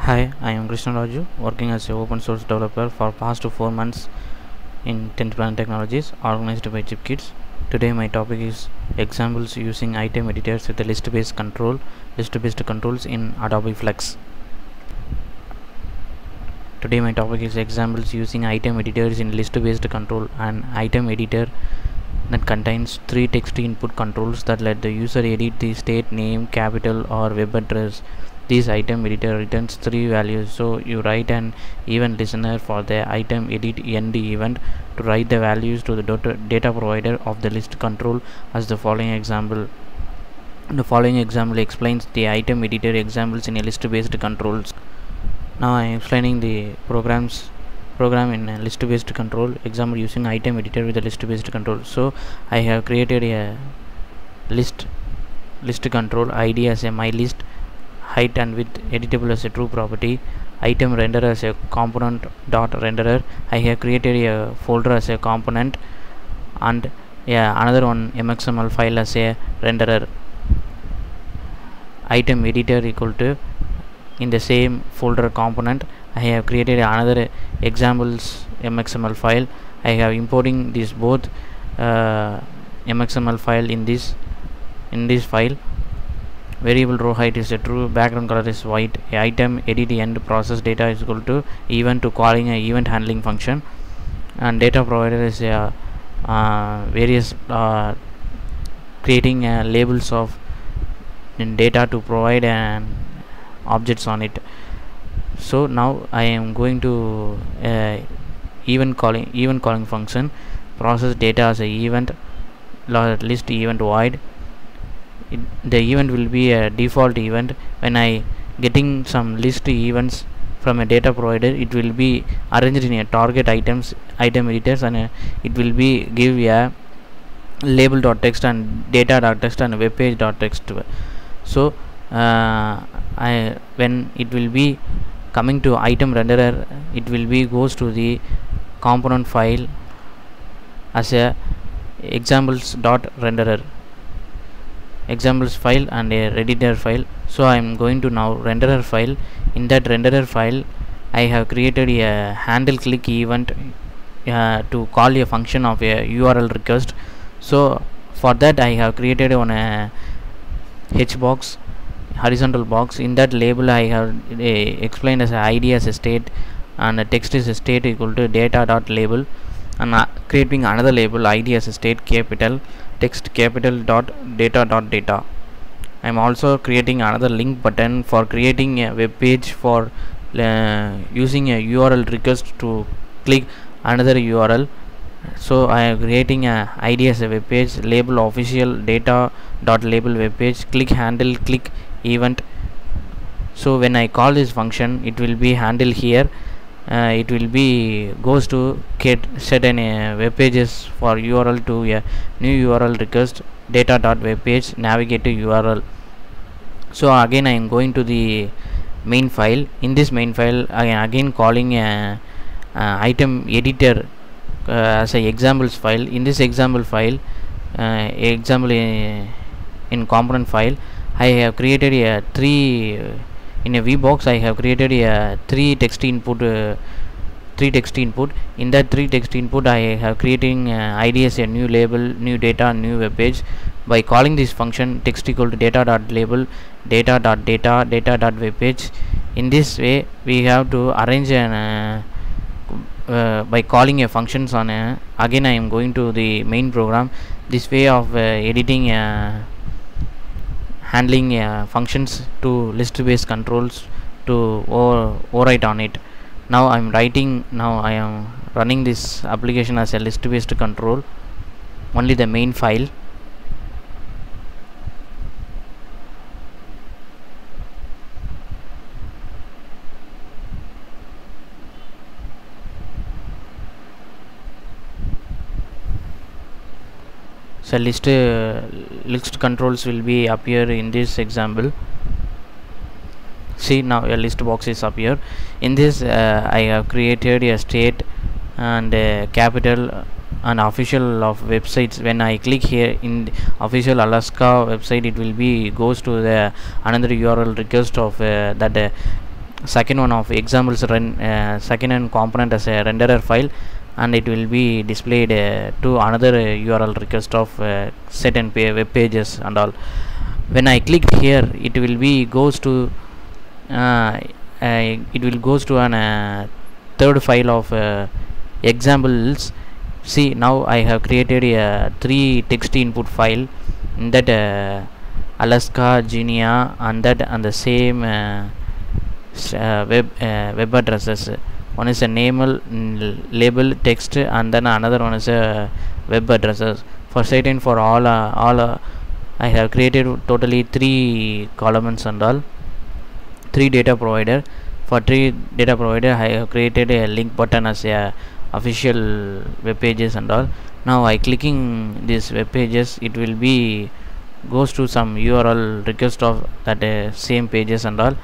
Hi, I am Krishna Raju, working as a open source developer for past 4 months in 10th Plan Technologies, organized by ChipKids. Today my topic is examples using item editors with the list-based controls in Adobe Flex. Today my topic is examples using item editors in list-based control. An item editor that contains 3 text input controls that let the user edit the state, name, capital or web address. This item editor returns 3 values, so you write an event listener for the item edit end event to write the values to the data provider of the list control as the following example. The following example explains the item editor examples in a list-based controls. Now I am explaining the program in a list-based control example using item editor with a list-based control. So I have created a list control id as a my list, height and width editable as a true property, item renderer as a component dot renderer. I have created a folder as a component and another one mxml file as a renderer. Item editor equal to in the same folder component I have created another examples mxml file. I have importing this both mxml file in this file. Variable row height is a true, background color is white. Item edit end process data is equal to event to calling a event handling function, and data provider is a various creating labels of data to provide objects on it. So now I am going to event calling function, process data as a event list event void. The event will be a default event. When I getting some list events from a data provider, it will be arranged in a target item editors, and it will be give a label.txt and data.txt and webpage.txt. So when it will be coming to item renderer, it will be goes to the component file as a examples.renderer examples file and a renderer file. So I am going to now renderer file. In that renderer file I have created a handle click event to call a function of a URL request. So for that I have created on a h box, horizontal box. In that label I have explained as a id as a state and a text is a state equal to data.label, and creating another label id as a state capital, text capital dot data. I am also creating another link button for creating a web page for using a URL request to click another URL. So I am creating a id as a web page, label official data dot label web page, click handle click event. So when I call this function, it will be handle here. It will be goes to set an web pages for URL to a new URL request data dot web page navigate to URL. So again I am going to the main file. In this main file I am again calling a item editor as a examples file. In this example file example in component file I have created a 3 in a VBox. I have created a 3 text input. In that 3 text input I have creating id as a new label, new data, new web page. By calling this function text equal to data.label, data.data, data.web page. In this way we have to arrange an by calling a functions on a, again I am going to the main program. This way of editing handling functions to list-based controls to overwrite on it. Now I am running this application as a list-based control, only the main file. So list controls will be appear in this example. See, now a list box is appear. In this I have created a state and capital and official of websites. When I click here in official Alaska website, it will be goes to the another URL request of that second one of examples run second one component as a renderer file, and it will be displayed to another URL request of set and web pages and all. When I click here, it will be goes to an third file of examples. See, now I have created a 3 text input file in that Alaska, Genia, and that and the same web addresses. One is a label text, and then another one is a web addresses. For certain, for all I have created totally 3 columns and all. 3 data provider. For 3 data provider, I have created a link button as a official web pages and all. Now I clicking these web pages, it will be goes to some URL request of that same pages and all.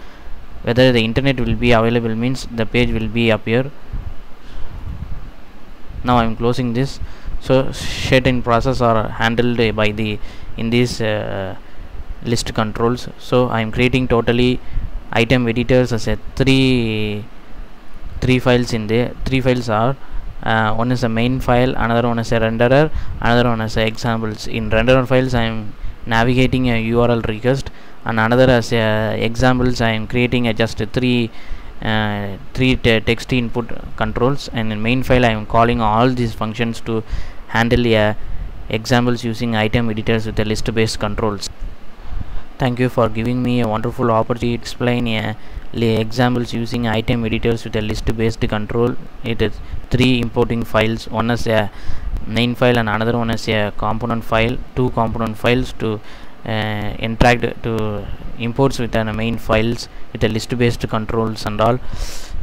Whether the internet will be available means the page will be appear. Now I am closing this. So certain process are handled by the in these list controls. So I am creating totally item editors as a three files in there. 3 files are one is a main file, another one is a renderer, another one is a examples. In renderer files I am navigating a URL request, and another as examples I am creating a just 3 text input controls, and in main file I am calling all these functions to handle examples using item editors with the list based controls. Thank you for giving me a wonderful opportunity to explain examples using item editors with a list based control. It is 3 importing files, one is a main file and another one is a component file. 2 component files to interact to imports with the main files with the list based controls and all.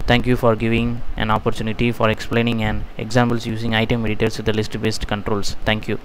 Thank you for giving an opportunity for explaining examples using item editors with the list based controls. Thank you.